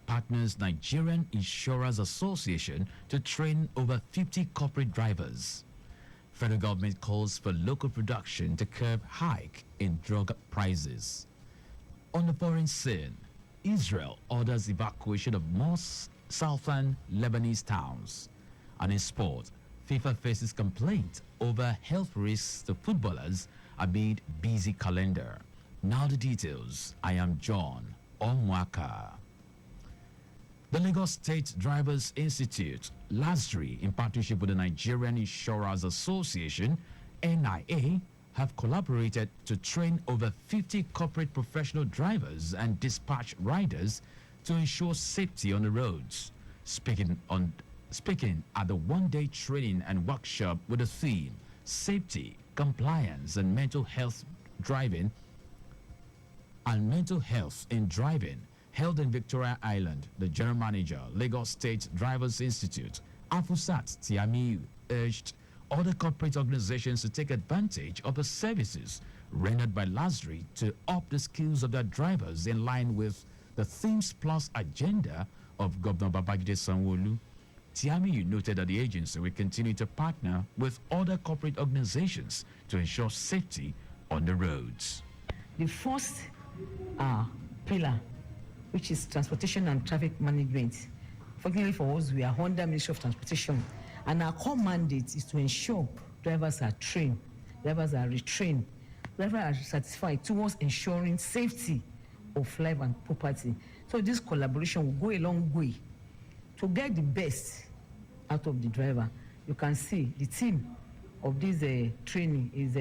partners Nigerian Insurers Association to train over 50 corporate drivers. Federal government calls for local production to curb hike in drug prices. On the foreign scene, Israel orders evacuation of most southern Lebanese towns. And in sport, FIFA faces complaint over health risks to footballers amid busy calendar. Now the details. I am John Omoaka. The Lagos State Drivers Institute, LASDRI, in partnership with the Nigerian Insurers Association, NIA, have collaborated to train over 50 corporate professional drivers and dispatch riders to ensure safety on the roads. Speaking at the one-day training and workshop with the theme Safety, Compliance and Mental Health in Driving, held in Victoria Island, the General Manager, Lagos State Drivers Institute, Afusat Tiamiu, urged other corporate organizations to take advantage of the services rendered by LASDRI to up the skills of their drivers in line with the Themes Plus agenda of Governor Babajide Sanwo-Olu. Tiamiu noted that the agency will continue to partner with other corporate organizations to ensure safety on the roads. The first pillar, which is transportation and traffic management. Fortunately for us, we are under Ministry of Transportation, and our core mandate is to ensure drivers are trained, drivers are retrained, drivers are satisfied towards ensuring safety of life and property. So this collaboration will go a long way to get the best out of the driver. You can see the theme of this training is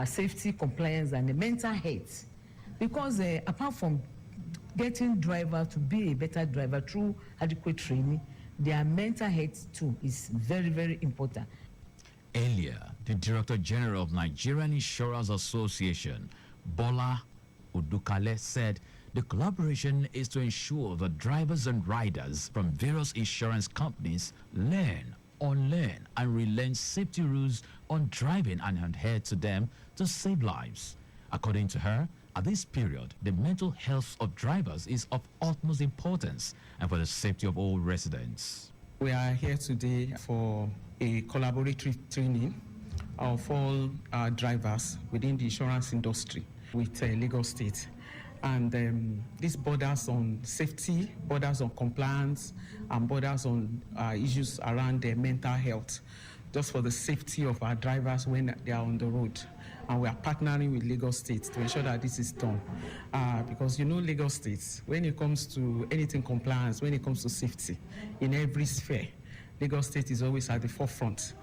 safety, compliance, and mental health. Because apart from getting driver to be a better driver through adequate training, their mental health too is very, very important. Earlier, the Director General of Nigerian Insurers Association, Bola Udukale, said the collaboration is to ensure that drivers and riders from various insurance companies learn, unlearn, and relearn safety rules on driving and adhere to them to save lives. According to her, at this period, the mental health of drivers is of utmost importance and for the safety of all residents. We are here today for a collaborative training of all drivers within the insurance industry with Lagos State. And this borders on safety, borders on compliance, and borders on issues around their mental health, just for the safety of our drivers when they are on the road. And we are partnering with Lagos State to ensure that this is done. Because you know Lagos State, when it comes to anything compliance, when it comes to safety, in every sphere, Lagos State is always at the forefront.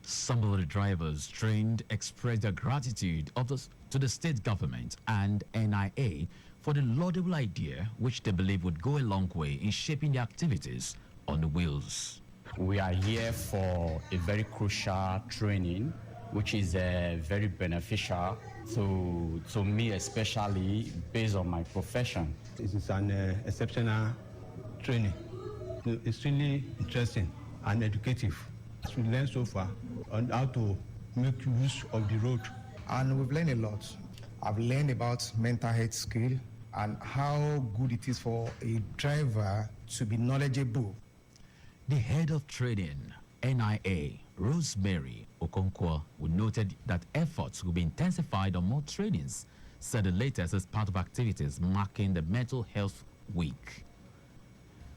Some of the drivers trained expressed their gratitude to the state government and NIA for the laudable idea which they believe would go a long way in shaping the activities on the wheels. We are here for a very crucial training which is very beneficial to me, especially based on my profession. This is an exceptional training. It's really interesting and educative. We learned so far on how to make use of the road. And we've learned a lot. I've learned about mental health skill and how good it is for a driver to be knowledgeable. The head of training, NIA, Rosemary Okonkwo, who noted that efforts will be intensified on more trainings, said the latest as part of activities marking the Mental Health Week.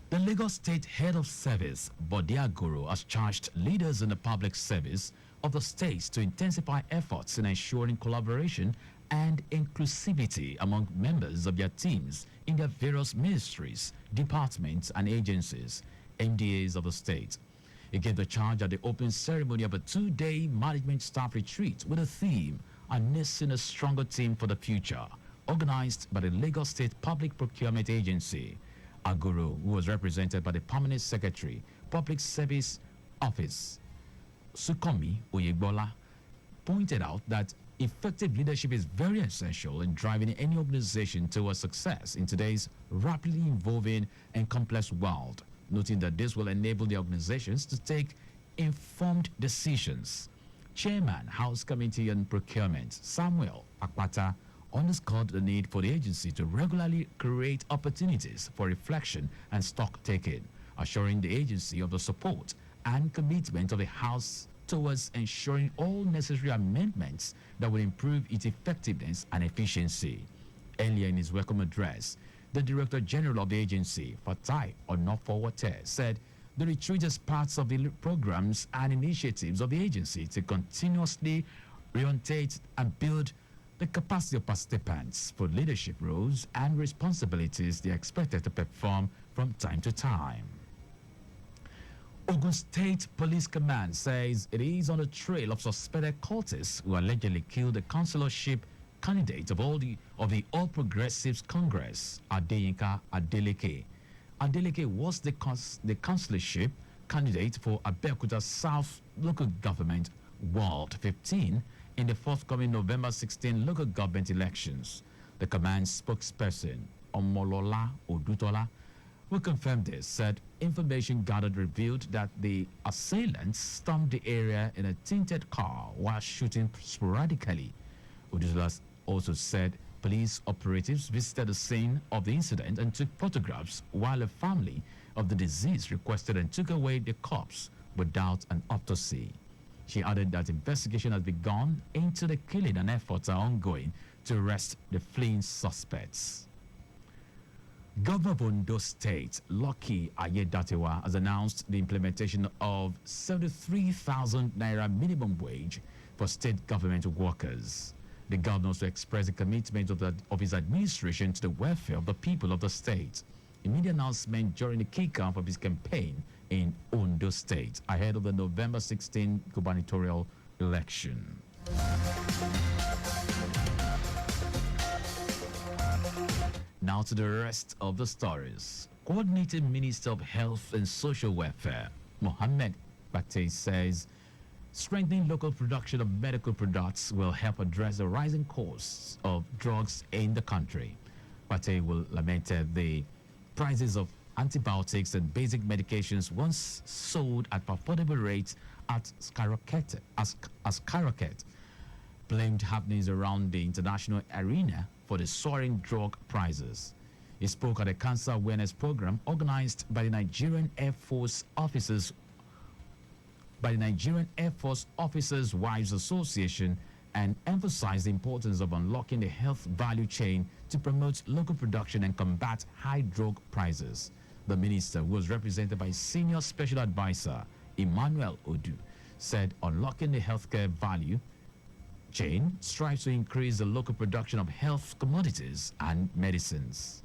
The Lagos State Head of Service, Bode Agoro, has charged leaders in the public service of the states to intensify efforts in ensuring collaboration and inclusivity among members of their teams in their various ministries, departments, and agencies, MDAs of the state. He gave the charge at the opening ceremony of a two-day management staff retreat with a theme, Harnessing a Stronger Team for the Future, organized by the Lagos State Public Procurement Agency. Aguru, who was represented by the Permanent Secretary, Public Service Office, Sukomi Oyegbola, pointed out that effective leadership is very essential in driving any organization towards success in today's rapidly evolving and complex world, noting that this will enable the organizations to take informed decisions. Chairman, House Committee on Procurement, Samuel Akpata, underscored the need for the agency to regularly create opportunities for reflection and stock taking, assuring the agency of the support and commitment of the House towards ensuring all necessary amendments that will improve its effectiveness and efficiency. Earlier in his welcome address, the Director General of the agency, Fatai Onofowate, said the retreat is part of the programs and initiatives of the agency to continuously reorientate and build the capacity of participants for leadership roles and responsibilities they are expected to perform from time to time. Ogun State Police Command says it is on the trail of suspected cultists who allegedly killed the councillorship candidate of the All Progressives Congress, Adeyinka Adeleke. Adeleke was the councillorship candidate for Abeokuta South Local Government Ward 15 in the forthcoming November 16 local government elections. The command spokesperson, Omolola Odutola, who confirmed this, said information gathered revealed that the assailants stormed the area in a tinted car while shooting sporadically. Odutola also said police operatives visited the scene of the incident and took photographs, while a family of the deceased requested and took away the corpse without an autopsy. She added that investigation has begun into the killing and efforts are ongoing to arrest the fleeing suspects. Governor of Ondo State, Lucky Aiyedatiwa, has announced the implementation of 73,000 naira minimum wage for state government workers. The governor also expressed the commitment of his administration to the welfare of the people of the state. In media announcement during the kickoff of his campaign in Ondo State ahead of the November 16 gubernatorial election. Now to the rest of the stories. Coordinating Minister of Health and Social Welfare, Mohammed Bate, says strengthening local production of medical products will help address the rising costs of drugs in the country. Bate will lamented the prices of antibiotics and basic medications once sold at affordable rates at skyrocketed, blamed happenings around the international arena for the soaring drug prices. He spoke at a cancer awareness program organized by the Nigerian Air Force Officers Wives Association and emphasized the importance of unlocking the health value chain to promote local production and combat high drug prices. The minister, who was represented by Senior Special Advisor Emmanuel Odu, said unlocking the healthcare value chain strives to increase the local production of health commodities and medicines.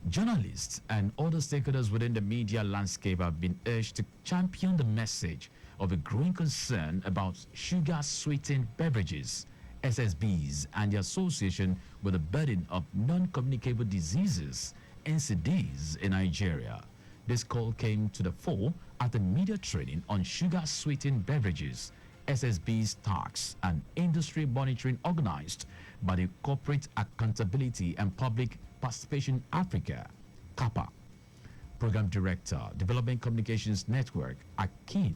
Journalists and other stakeholders within the media landscape have been urged to champion the message of a growing concern about sugar-sweetened beverages, SSBs, and the association with the burden of non-communicable diseases, NCDs, in Nigeria. This call came to the fore at the media training on sugar-sweetened beverages, SSBs tax, and industry monitoring organized by the Corporate Accountability and Public Participation Africa, CAPA. Program Director, Development Communications Network, Akin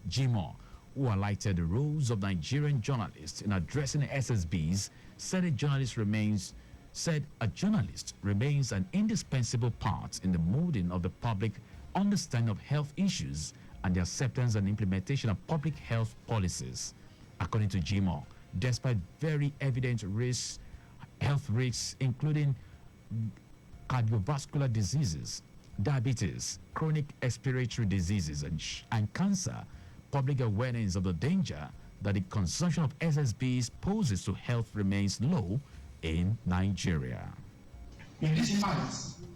Jimo, who highlighted the roles of Nigerian journalists in addressing SSBs, said a journalist remains an indispensable part in the molding of the public understanding of health issues and the acceptance and implementation of public health policies. According to Jimo, despite very evident health risks, including cardiovascular diseases, diabetes, chronic respiratory diseases, and cancer, public awareness of the danger that the consumption of SSBs poses to health remains low in Nigeria. In this fight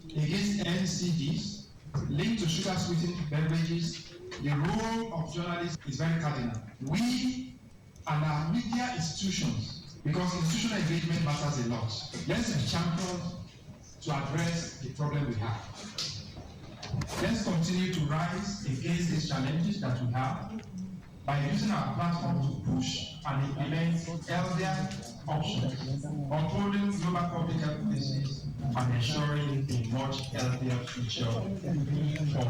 against NCDs linked to sugar-sweetened beverages, the role of journalists is very cardinal. We and our media institutions, because institutional engagement matters a lot, let's be champions to address the problem we have. Let's continue to rise against these challenges that we have by using our platform to push and implement healthier options, upholding global public health policies, and ensuring a much healthier future for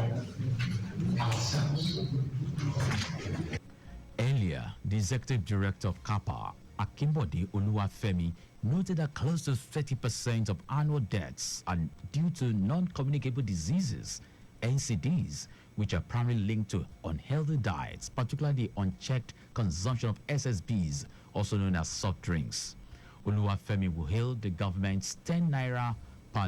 ourselves. Earlier, the Executive Director of CAPA, Akimbode Oluwafemi, noted that close to 30% of annual deaths are due to non-communicable diseases, NCDs, which are primarily linked to unhealthy diets, particularly unchecked consumption of SSBs, also known as soft drinks. Oluwafemi will hail the government's 10 naira per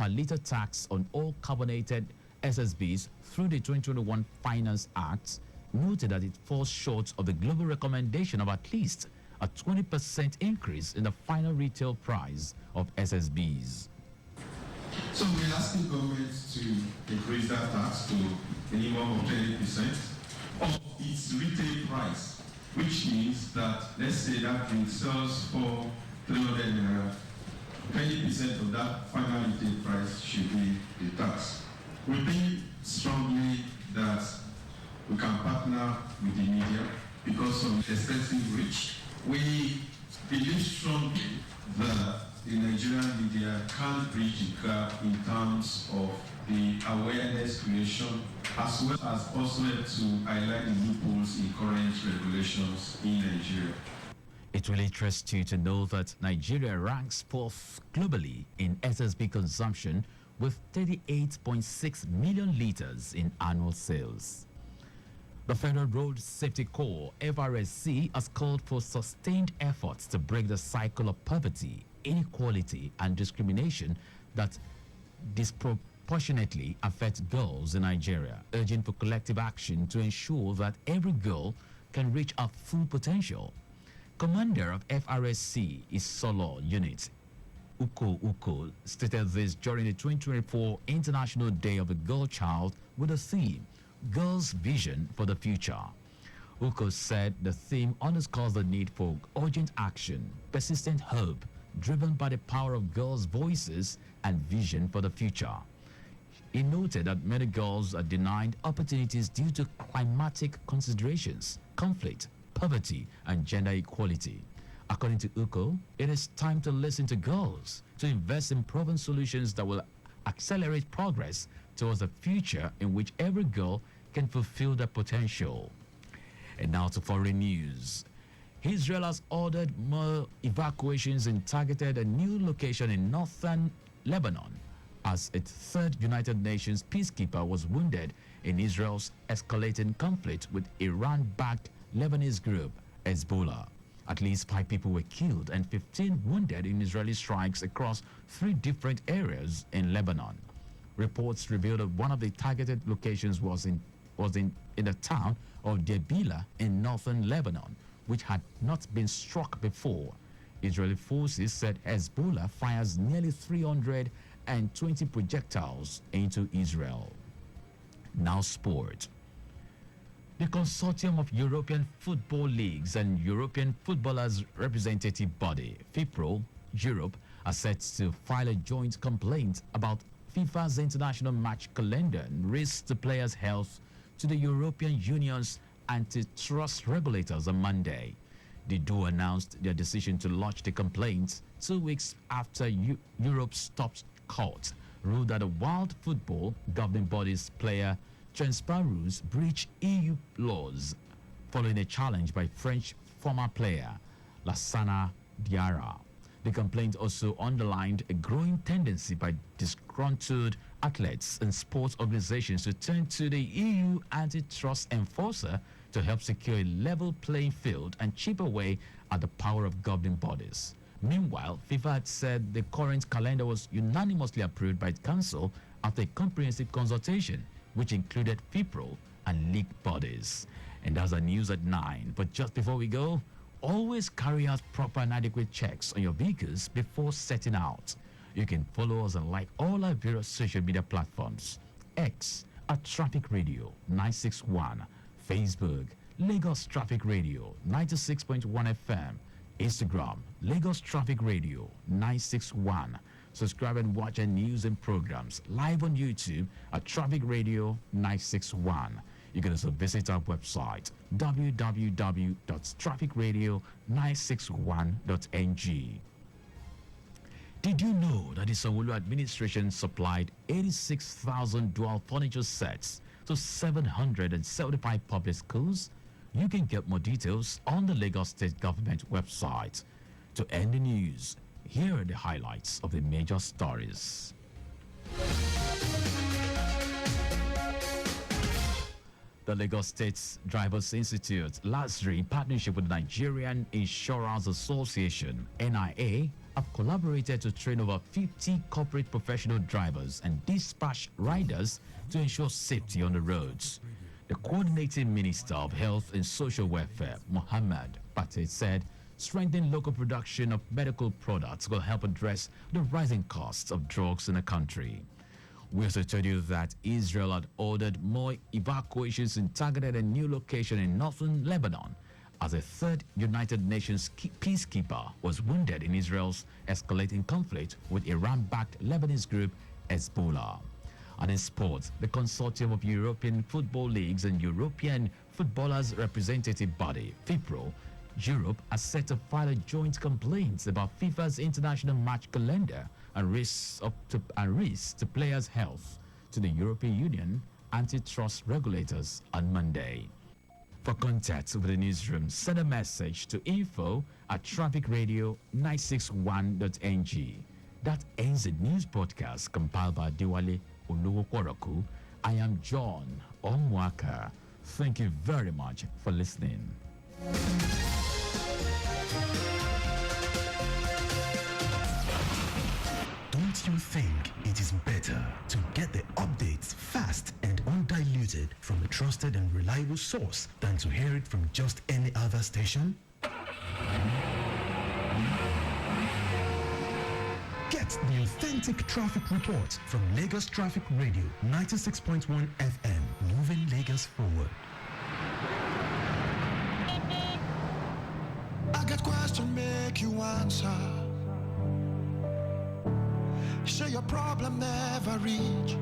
liter tax on all carbonated SSBs through the 2021 Finance Act, noted that it falls short of the global recommendation of at least a 20% increase in the final retail price of SSBs. So we're asking government to increase that tax to a minimum of 20% of its retail price, which means that, let's say that drink sells for 300 naira, 20% of that final retail price should be the tax. We think strongly that we can partner with the media because of extensive reach. We believe strongly that the Nigerian media can bridge the gap in terms of the awareness creation, as well as also to highlight the loopholes in current regulations in Nigeria. It will interest you to know that Nigeria ranks fourth globally in SSB consumption with 38.6 million liters in annual sales. The Federal Road Safety Corps, FRSC, has called for sustained efforts to break the cycle of poverty, inequality, and discrimination that disproportionately affect girls in Nigeria, urging for collective action to ensure that every girl can reach her full potential. Commander of FRSC is Solo Unit Uko stated this during the 2024 International Day of the Girl Child with the theme Girls' Vision for the Future. Uko said the theme underscores the need for urgent action, persistent hope, driven by the power of girls' voices and vision for the future. He noted that many girls are denied opportunities due to climatic considerations, conflict, poverty, and gender equality. According to Uko, it is time to listen to girls, to invest in proven solutions that will accelerate progress towards a future in which every girl can fulfill their potential. And now to foreign news. Israel has ordered more evacuations and targeted a new location in northern Lebanon as its third United Nations peacekeeper was wounded in Israel's escalating conflict with Iran-backed Lebanese group Hezbollah. At least 5 people were killed and 15 wounded in Israeli strikes across 3 different areas in Lebanon. Reports revealed that one of the targeted locations was in the town of Debila in northern Lebanon, which had not been struck before. Israeli forces said Hezbollah fires nearly 320 projectiles into Israel. Now sport. The Consortium of European Football Leagues and European Footballers Representative Body, FIPRO, Europe, are set to file a joint complaint about FIFA's international match calendar and risks the players' health to the European Union's antitrust regulators on Monday. The duo announced their decision to lodge the complaint 2 weeks after Europe's top court ruled that the World Football governing body's player transfer rules breach EU laws following a challenge by French former player Lassana Diarra. The complaint also underlined a growing tendency by disgruntled athletes and sports organizations to turn to the EU antitrust enforcer to help secure a level playing field and chip away at the power of governing bodies. Meanwhile, FIFA had said the current calendar was unanimously approved by the Council after a comprehensive consultation, which included FIPRO and league bodies. And that's the news at 9. But just before we go, always carry out proper and adequate checks on your vehicles before setting out. You can follow us and like all our various social media platforms. X at Traffic Radio 961, Facebook Lagos Traffic Radio 96.1 FM, Instagram Lagos Traffic Radio 961. Subscribe and watch our news and programs live on YouTube at Traffic Radio 961. You can also visit our website www.trafficradio961.ng. Did you know that the Sanwo-Olu administration supplied 86,000 dual furniture sets to 775 public schools? You can get more details on the Lagos State Government website. To end the news, here are the highlights of the major stories. The Lagos State Drivers Institute, lastly in partnership with the Nigerian Insurance Association, NIA, have collaborated to train over 50 corporate professional drivers and dispatch riders to ensure safety on the roads. The coordinating Minister of Health and Social Welfare, Mohammed Pate, said strengthening local production of medical products will help address the rising costs of drugs in the country. We also told you that Israel had ordered more evacuations in targeted a new location in northern Lebanon as a third United Nations peacekeeper was wounded in Israel's escalating conflict with Iran-backed Lebanese group Hezbollah. And in sports, the Consortium of European Football Leagues and European Footballers Representative Body, FIPRO, Europe has set to file a joint complaint about FIFA's international match calendar and risks to players' health to the European Union antitrust regulators on Monday. For contact with the newsroom, send a message to info@trafficradio961.ng. That ends the news podcast compiled by Diwali Oluwokwaraku. I am John Omoaka. Thank you very much for listening. Don't you think it is better to get the updates fast and undiluted from a trusted and reliable source than to hear it from just any other station? Get the authentic traffic report from Lagos Traffic Radio 96.1 FM, moving Lagos forward. I got question, make you answer. Say your problem never reach.